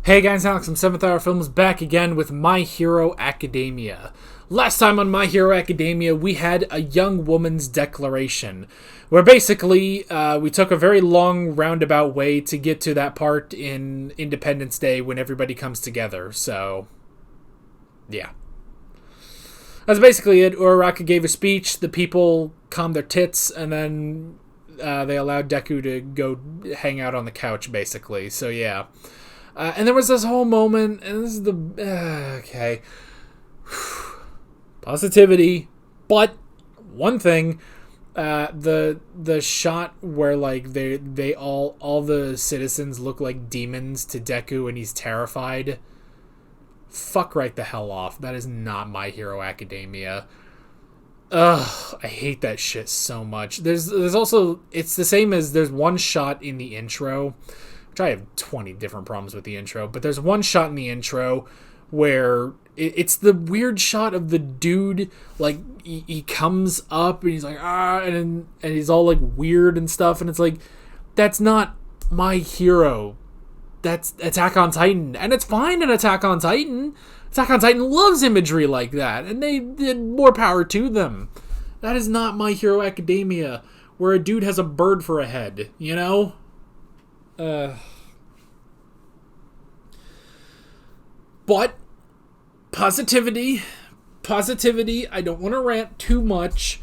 Hey guys, Alex from 7th Hour Films back again with My Hero Academia. Last time on My Hero Academia, we had a young woman's declaration, where basically we took a very long roundabout way to get to that part in Independence Day when everybody comes together, so yeah. That's basically it. Uraraka gave a speech, the people calmed their tits, and then they allowed Deku to go hang out on the couch, basically, so yeah. And there was this whole moment, and this is the... okay. Positivity. But, one thing, the shot where, like, they all the citizens look like demons to Deku and he's terrified. Fuck right the hell off. That is not My Hero Academia. Ugh, I hate that shit so much. There's also... it's the same as there's one shot in the intro... which I have 20 different problems with the intro, but there's one shot in the intro where it's the weird shot of the dude, like, he comes up and he's like, and he's all, like, weird and stuff, and it's like, that's not My Hero. That's Attack on Titan, and it's fine in Attack on Titan. Attack on Titan loves imagery like that, and they did more power to them. That is not My Hero Academia, where a dude has a bird for a head, you know? But positivity, I don't want to rant too much,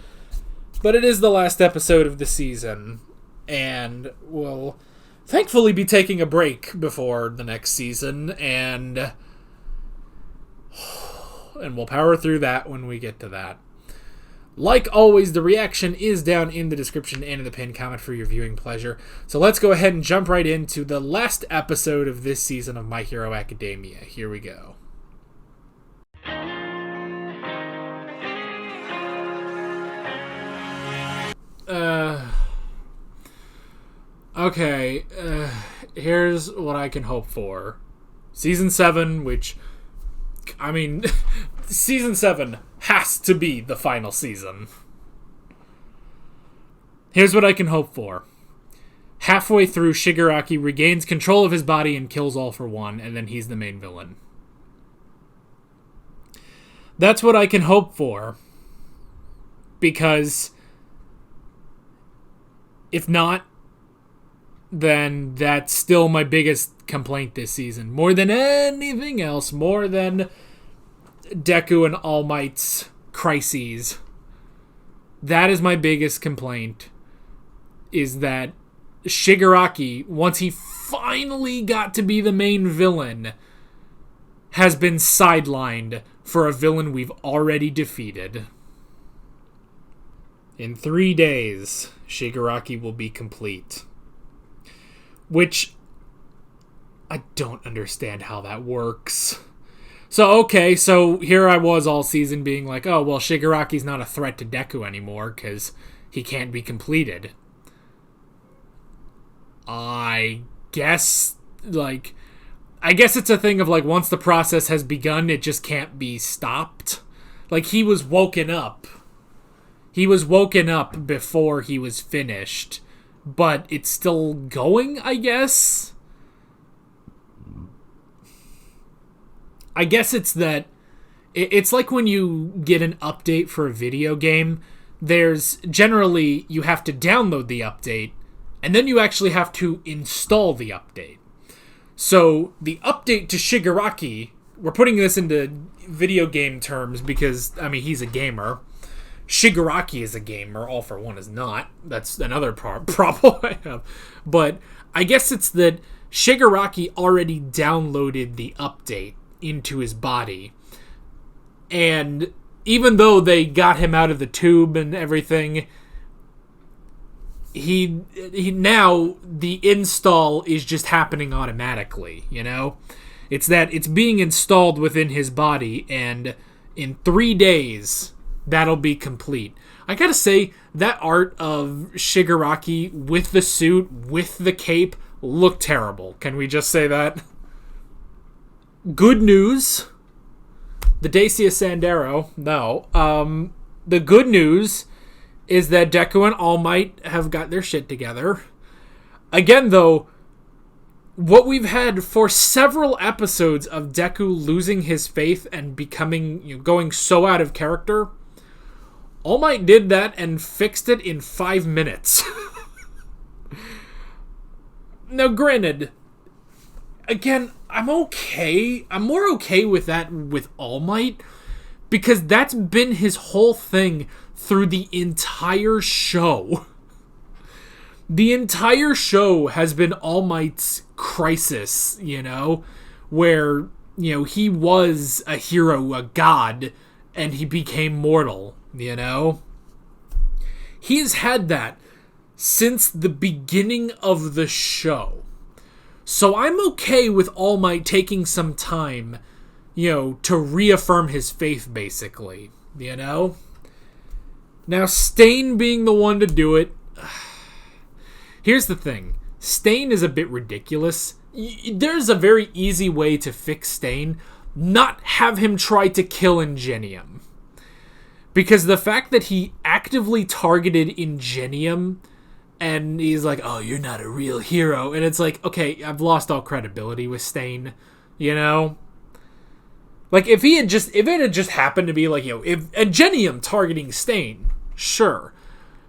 but it is the last episode of the season, and we'll thankfully be taking a break before the next season, and we'll power through that when we get to that. Like always, the reaction is down in the description and in the pinned comment for your viewing pleasure. So let's go ahead and jump right into the last episode of this season of My Hero Academia. Here we go. Okay, here's what I can hope for. Season 7, which... I mean, Season 7 has to be the final season. Here's what I can hope for. Halfway through, Shigaraki regains control of his body and kills All for One, and then he's the main villain. That's what I can hope for. Because if not, then that's still my biggest complaint this season. More than anything else, more than Deku and All Might's crises. That is my biggest complaint, is that Shigaraki, once he finally got to be the main villain, has been sidelined for a villain we've already defeated. In 3 days, Shigaraki will be complete. Which, I don't understand how that works. So, okay, so here I was all season being like, oh, well, Shigaraki's not a threat to Deku anymore because he can't be completed. I guess it's a thing of, like, once the process has begun, it just can't be stopped. Like, he was woken up. He was woken up before he was finished. But it's still going, I guess? I guess it's that... it's like when you get an update for a video game. There's... generally, you have to download the update, and then you actually have to install the update. So, the update to Shigaraki... we're putting this into video game terms because, I mean, he's a gamer. Shigaraki is a gamer, All for One is not. That's another problem I have. But I guess it's that Shigaraki already downloaded the update into his body. And even though they got him out of the tube and everything, he now the install is just happening automatically, you know? It's that it's being installed within his body, and in 3 days... that'll be complete. I gotta say, that art of Shigaraki with the suit, with the cape, looked terrible. Can we just say that? Good news. The Dacia Sandero. No. The good news is that Deku and All Might have got their shit together. Again, though, what we've had for several episodes of Deku losing his faith and becoming, going so out of character, All Might did that and fixed it in 5 minutes. Now, granted, again, I'm okay. I'm more okay with that with All Might, because that's been his whole thing through the entire show. The entire show has been All Might's crisis, where, he was a hero, a god, and he became mortal, He's had that since the beginning of the show. So I'm okay with All Might taking some time, to reaffirm his faith, basically, Now, Stain being the one to do it, here's the thing. Stain is a bit ridiculous. There's a very easy way to fix Stain. Not have him try to kill Ingenium. Because the fact that he actively targeted Ingenium, and he's like, oh, you're not a real hero. And it's like, okay, I've lost all credibility with Stain, Like, if it had just happened to be like, if Ingenium targeting Stain, sure.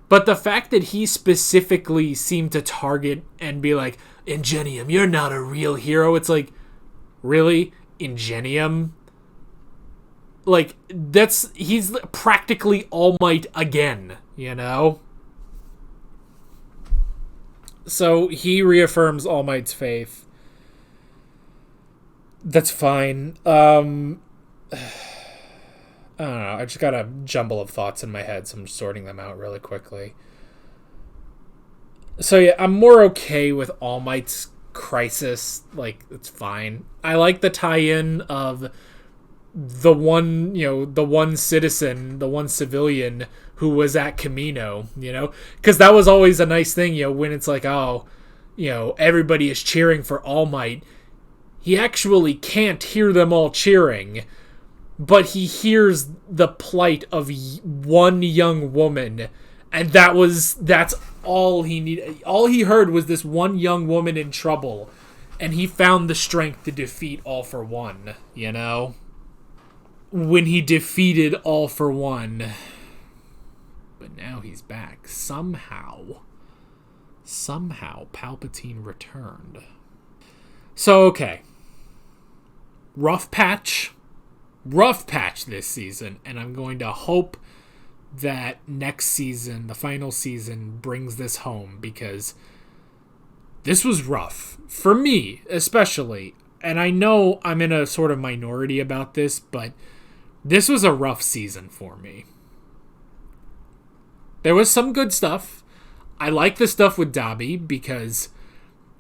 But the fact that he specifically seemed to target and be like, Ingenium, you're not a real hero. It's like, really? Ingenium? Like, he's practically All Might again, So he reaffirms All Might's faith. That's fine. I don't know. I just got a jumble of thoughts in my head, so I'm sorting them out really quickly. So yeah, I'm more okay with All Might's crisis. Like, it's fine. I like the tie-in of the one, the one citizen, the one civilian who was at Camino, because that was always a nice thing, when it's like, oh, everybody is cheering for All Might. He actually can't hear them all cheering, but he hears the plight of one young woman, and that's all he needed. All he heard was this one young woman in trouble, and he found the strength to defeat All for One, When he defeated All for One. But now he's back. Somehow Palpatine returned. So, okay. Rough patch this season, and I'm going to hope that next season, the final season, brings this home, because this was rough. For me, especially. And I know I'm in a sort of minority about this, but this was a rough season for me. There was some good stuff. I like the stuff with Dabi, because,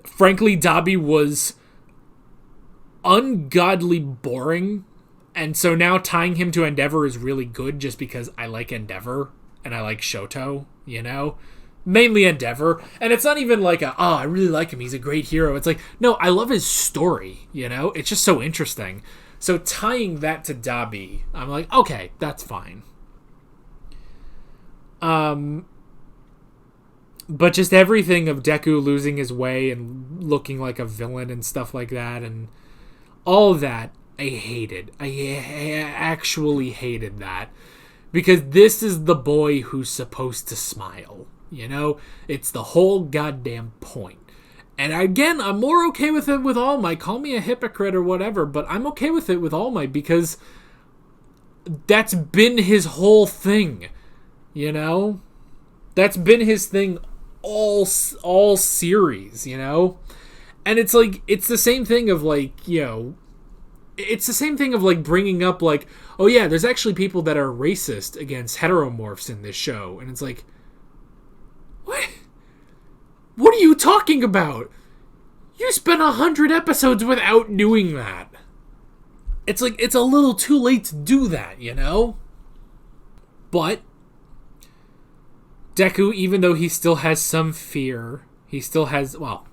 frankly, Dabi was ungodly boring, and so now tying him to Endeavor is really good, just because I like Endeavor and I like Shoto, mainly Endeavor. And it's not even like I really like him, he's a great hero. It's like, no, I love his story, it's just so interesting. So tying that to Dabi, I'm like, okay, that's fine. But just everything of Deku losing his way and looking like a villain and stuff like that, and all of that, I hated. I actually hated that. Because this is the boy who's supposed to smile. It's the whole goddamn point. And again, I'm more okay with it with All Might. Call me a hypocrite or whatever, but I'm okay with it with All Might, because that's been his whole thing. That's been his thing all series, And it's like, it's the same thing of like, it's the same thing of like bringing up like, oh yeah, there's actually people that are racist against heteromorphs in this show. And it's like, what? What are you talking about? You spent 100 episodes without doing that. It's like, it's a little too late to do that, But Deku, even though he still has some fear, he still has, well,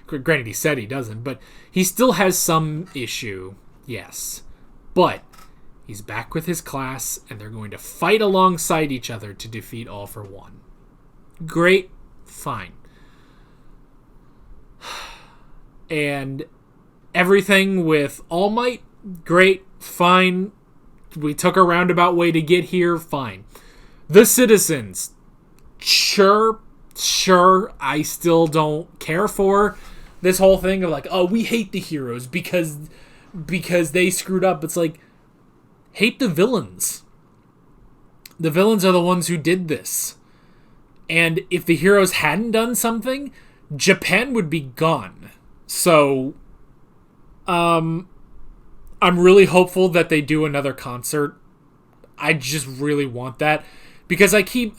granted he said he doesn't, but he still has some issue, yes. But he's back with his class, and they're going to fight alongside each other to defeat All for One. Great, fine. And everything with All Might, great, fine. We took a roundabout way to get here, fine. The citizens, sure, I still don't care for this whole thing of like, oh, we hate the heroes because they screwed up. It's like, hate the villains. The villains are the ones who did this. And if the heroes hadn't done something, Japan would be gone. So, I'm really hopeful that they do another concert. I just really want that. Because I keep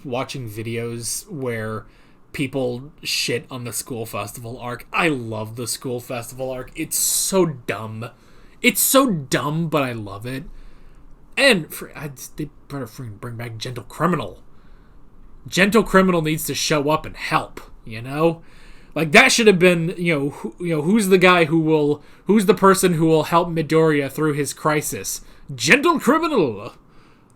watching videos where people shit on the school festival arc. I love the school festival arc. It's so dumb. It's so dumb, but I love it. And they better bring back Gentle Criminal. Gentle Criminal needs to show up and help, you know? Like, that should have been, who's the person who will help Midoriya through his crisis? Gentle Criminal!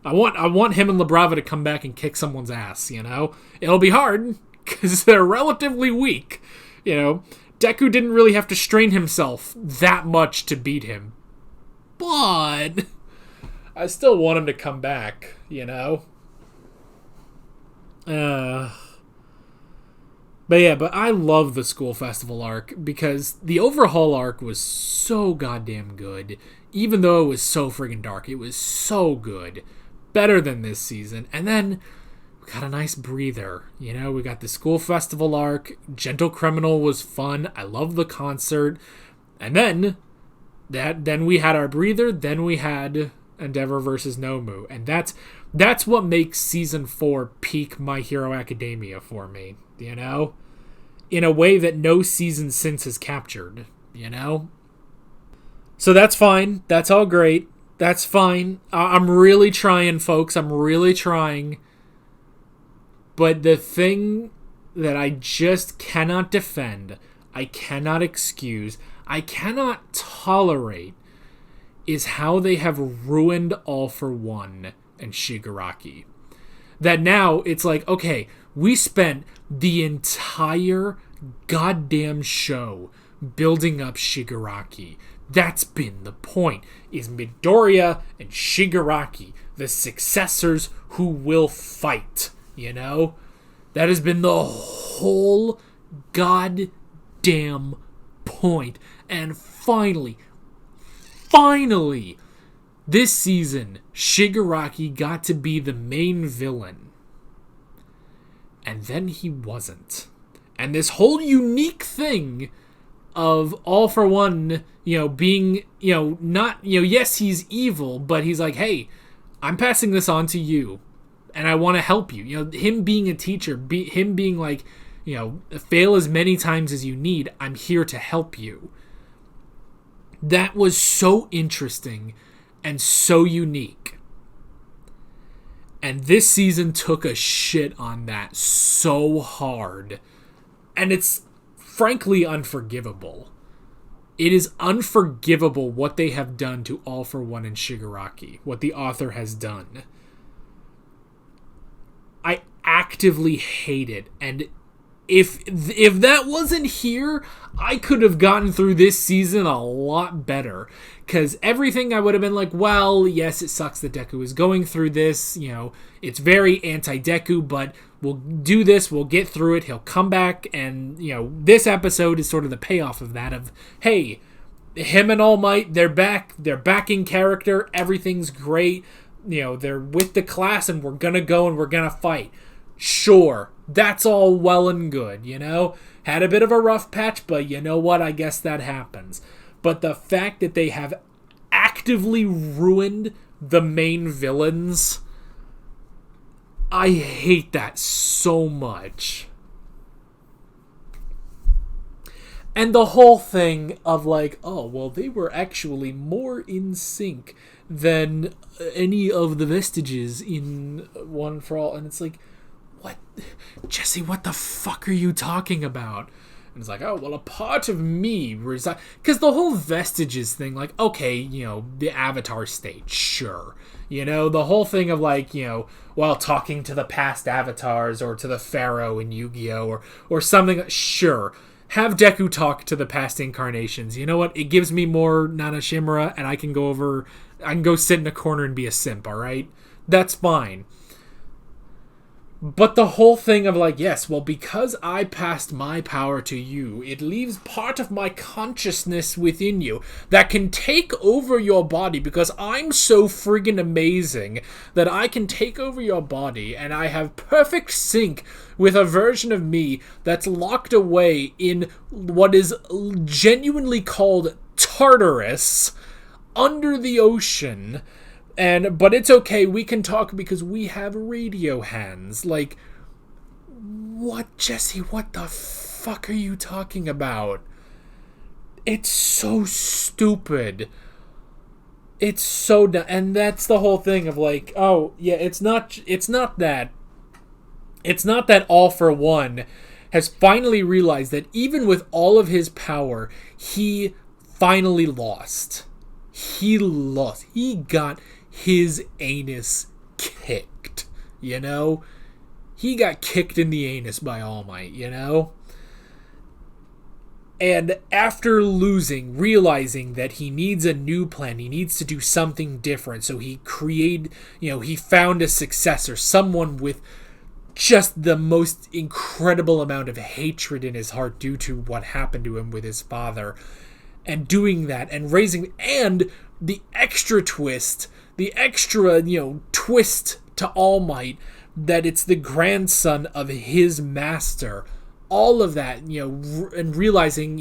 I want him and Labrava to come back and kick someone's ass, you know? It'll be hard, because they're relatively weak, you know? Deku didn't really have to strain himself that much to beat him. But I still want him to come back, you know? But I love the school festival arc because the overhaul arc was so goddamn good. Even though it was so friggin' dark, it was so good. Better than this season. And then we got a nice breather. You know, we got the school festival arc. Gentle Criminal was fun. I love the concert. And then we had our breather. Then we had Endeavor versus Nomu. And that's what makes season 4 peak My Hero Academia for me, you know? In a way that no season since has captured, you know? So that's fine. That's all great. That's fine. I'm really trying, folks. I'm really trying. But the thing that I just cannot defend, I cannot excuse, I cannot tolerate is how they have ruined All for One and Shigaraki. That now it's like, okay, we spent the entire goddamn show building up Shigaraki. That's been the point, is Midoriya and Shigaraki, the successors who will fight, you know? That has been the whole goddamn point. And finally, this season, Shigaraki got to be the main villain. And then he wasn't. And this whole unique thing of All for One, being, not, yes, he's evil, but he's like, hey, I'm passing this on to you, and I want to help you. Him being a teacher, him being like, fail as many times as you need, I'm here to help you. That was so interesting and so unique. And this season took a shit on that so hard. And it's frankly unforgivable. It is unforgivable what they have done to All for One and Shigaraki. What the author has done. I actively hate it. And if that wasn't here, I could have gotten through this season a lot better. Because everything I would have been like, well, yes, it sucks that Deku is going through this. It's very anti-Deku, but we'll do this, we'll get through it, he'll come back, and, this episode is sort of the payoff of that, of, hey, him and All Might, they're back in character, everything's great, they're with the class, and we're gonna go and we're gonna fight. Sure, that's all well and good, Had a bit of a rough patch, but you know what, I guess that happens. But the fact that they have actively ruined the main villains, I hate that so much. And the whole thing of like, oh, well, they were actually more in sync than any of the vestiges in One for All. And it's like, what? Jesse, what the fuck are you talking about? And it's like, oh, well, a part of me resides. Because the whole vestiges thing, like, okay, the Avatar state, sure. The whole thing of like, while talking to the past avatars or to the Pharaoh in Yu-Gi-Oh! or something, sure. have Deku talk to the past incarnations. You know what? It gives me more Nanashimura, and I can go sit in a corner and be a simp, alright? That's fine. But the whole thing of like, yes, well, because I passed my power to you, it leaves part of my consciousness within you that can take over your body because I'm so friggin' amazing that I can take over your body and I have perfect sync with a version of me that's locked away in what is genuinely called Tartarus under the ocean. But it's okay, we can talk because we have radio hands. Like, what, Jesse? What the fuck are you talking about? It's so stupid. It's so dumb. And that's the whole thing of like, oh, yeah, it's not that. It's not that All For One has finally realized that even with all of his power, he finally lost. He lost. He got his anus kicked, you know? He got kicked in the anus by All Might, you know? And after losing, realizing that he needs a new plan, he needs to do something different, so he he found a successor, someone with just the most incredible amount of hatred in his heart due to what happened to him with his father. And doing that, and raising, and the extra twist, twist to All Might, that it's the grandson of his master. All of that, and realizing,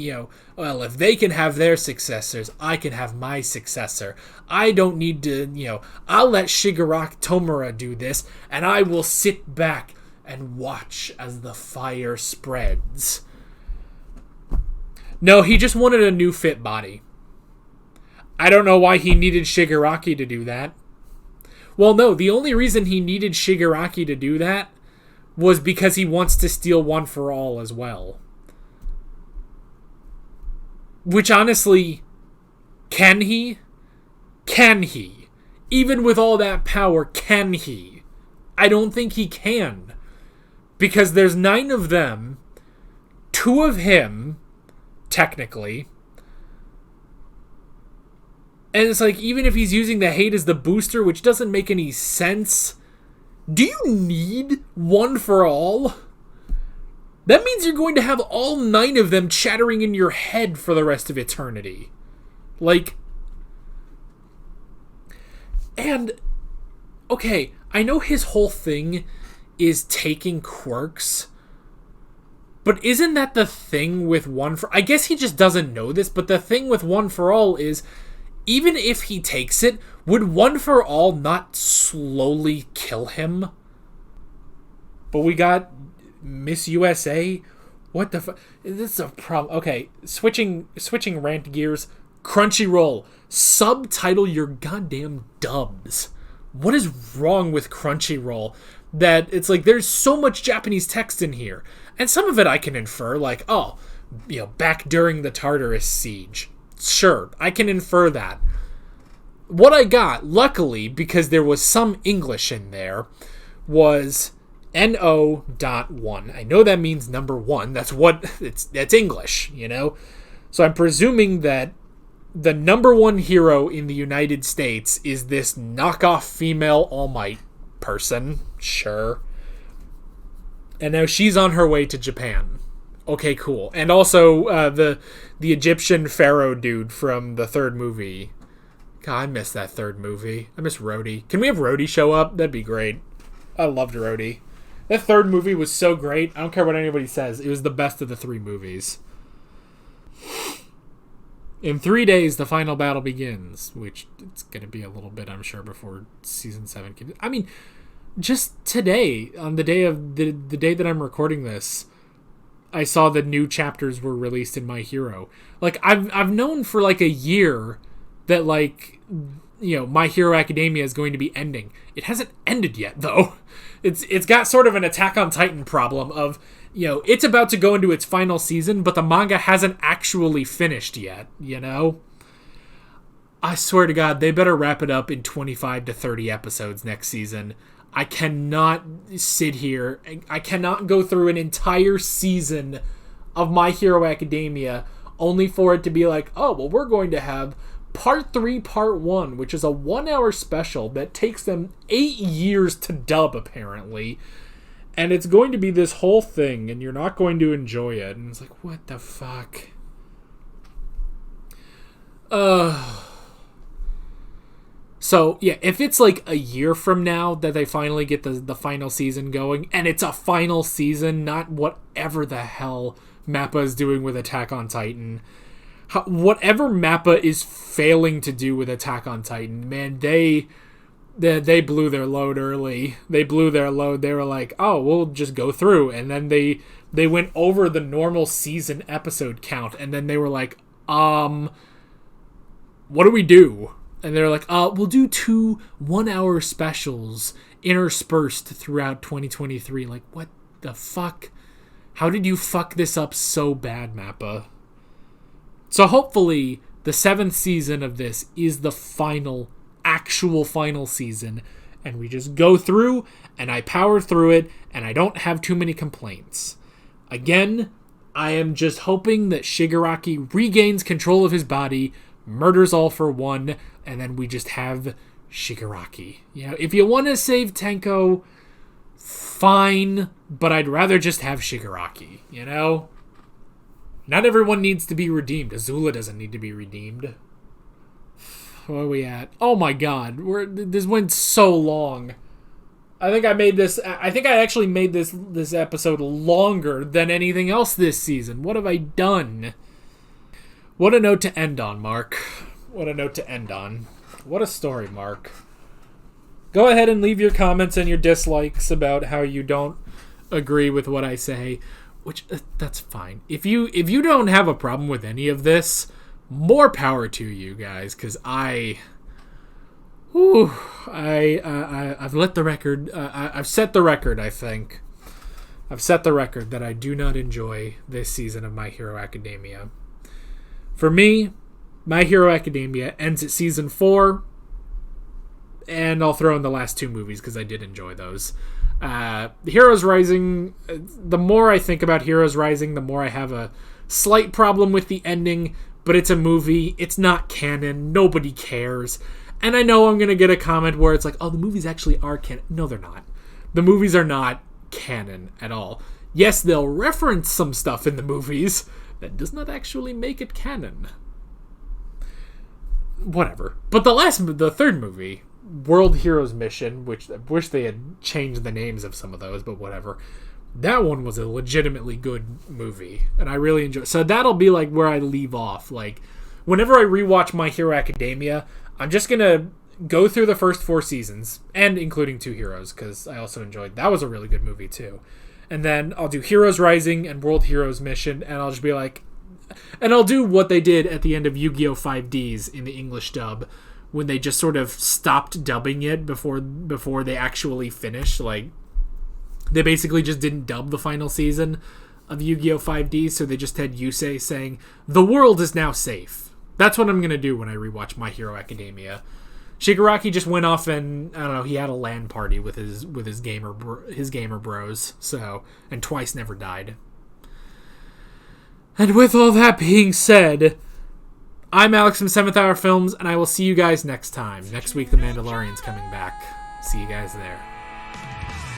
well, if they can have their successors, I can have my successor. I don't need to, I'll let Shigaraki Tomura do this, and I will sit back and watch as the fire spreads. No, he just wanted a new fit body. I don't know why he needed Shigaraki to do that. Well, no, the only reason he needed Shigaraki to do that was because he wants to steal One For All as well. Which, honestly, can he? Can he? Even with all that power, can he? I don't think he can. Because there's 9 of them, 2 of him, technically. And it's like, even if he's using the hate as the booster, which doesn't make any sense, do you need One For All? That means you're going to have all 9 of them chattering in your head for the rest of eternity. Like, and, okay, I know his whole thing is taking quirks, but isn't that the thing with I guess he just doesn't know this, but the thing with One For All is, even if he takes it, would One For All not slowly kill him? But we got Miss USA? What the fuck? This is a problem. Okay, switching rant gears. Crunchyroll, subtitle your goddamn dubs. What is wrong with Crunchyroll? That it's like there's so much Japanese text in here. And some of it I can infer, like, back during the Tartarus siege. Sure, I can infer that. What I got, luckily, because there was some English in there, was NO.1. I know that means number 1. That's English, So I'm presuming that the number 1 hero in the United States is this knockoff female All Might person. Sure. And now she's on her way to Japan. Okay, cool. And also the Egyptian pharaoh dude from the 3rd movie. God, I miss that 3rd movie. I miss Rhodey. Can we have Rhodey show up? That'd be great. I loved Rhodey. That 3rd movie was so great. I don't care what anybody says. It was the best of the 3 movies. In 3 days, the final battle begins, which it's going to be a little bit, I'm sure, before season 7 can. I mean, just today, on the day of the day that I'm recording this, I saw the new chapters were released in My Hero. Like, I've known for like a year that, like, My Hero Academia is going to be ending. It hasn't ended yet, though. It's got sort of an Attack on Titan problem of, it's about to go into its final season, but the manga hasn't actually finished yet, I swear to God, they better wrap it up in 25 to 30 episodes next season. I cannot sit here. I cannot go through an entire season of My Hero Academia, only for it to be like, oh, well, we're going to have Part 3, Part 1, which is a 1-hour special that takes them 8 years to dub, apparently. And it's going to be this whole thing, and you're not going to enjoy it. And it's like, what the fuck? So, yeah, if it's like a year from now that they finally get the final season going, and it's a final season, not whatever the hell Mappa is doing with Attack on Titan. Whatever Mappa is failing to do with Attack on Titan, man, they blew their load early. They blew their load. They were like, oh, we'll just go through. And then they went over the normal season episode count. And then they were like, what do we do? And they're like, we'll do 2 1-hour specials interspersed throughout 2023. Like, what the fuck? How did you fuck this up so bad, Mappa? So hopefully the 7th season of this is the actual final season, and we just go through, and I power through it, and I don't have too many complaints. Again, I am just hoping that Shigaraki regains control of his body, murders all for one, and then we just have Shigaraki. You know, if you want to save Tenko, fine, but I'd rather just have Shigaraki, you know? Not everyone needs to be redeemed. Azula doesn't need to be redeemed. Where are we at? Oh my god. This went so long. I think I actually made this episode longer than anything else this season. What have I done? What a note to end on, Mark. What a note to end on. What a story, Mark. Go ahead and leave your comments and your dislikes about how you don't agree with what I say. Which, that's fine. If you don't have a problem with any of this, more power to you guys, because I've let the record, I've set the record, I think. I've set the record that I do not enjoy this season of My Hero Academia. For me, My Hero Academia ends at season 4, and I'll throw in the last 2 movies, because I did enjoy those. Heroes Rising, the more I think about Heroes Rising, the more I have a slight problem with the ending, but it's a movie, it's not canon, nobody cares, and I know I'm going to get a comment where it's like, oh, the movies actually are canon. No, they're not. The movies are not canon at all. Yes, they'll reference some stuff in the movies, that does not actually make it canon. Whatever. But the third movie, World Heroes Mission, which I wish they had changed the names of some of those, but whatever. That one was a legitimately good movie, and I really enjoyed it. So that'll be like where I leave off. Like, whenever I rewatch My Hero Academia, I'm just gonna go through the first 4 seasons, and including 2 Heroes, because I also enjoyed that. Was a really good movie too. And then I'll do Heroes Rising and World Heroes Mission, and I'll just be like, and I'll do what they did at the end of Yu-Gi-Oh! 5Ds in the English dub, when they just sort of stopped dubbing it before they actually finished. Like, they basically just didn't dub the final season of Yu-Gi-Oh! 5D, so they just had Yusei saying, "The world is now safe." That's what I'm going to do when I rewatch My Hero Academia. Shigaraki just went off and, I don't know, he had a LAN party with his gamer bros, so, and twice never died. And with all that being said, I'm Alex from 7th Hour Films, and I will see you guys next time. Next week, The Mandalorian's coming back. See you guys there.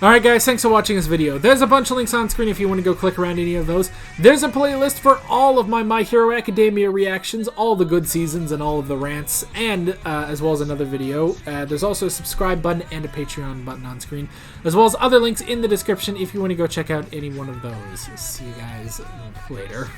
Alright guys, thanks for watching this video. There's a bunch of links on screen if you want to go click around any of those. There's a playlist for all of my Hero Academia reactions, all the good seasons and all of the rants, and as well as another video. There's also a subscribe button and a Patreon button on screen, as well as other links in the description if you want to go check out any one of those. See you guys later.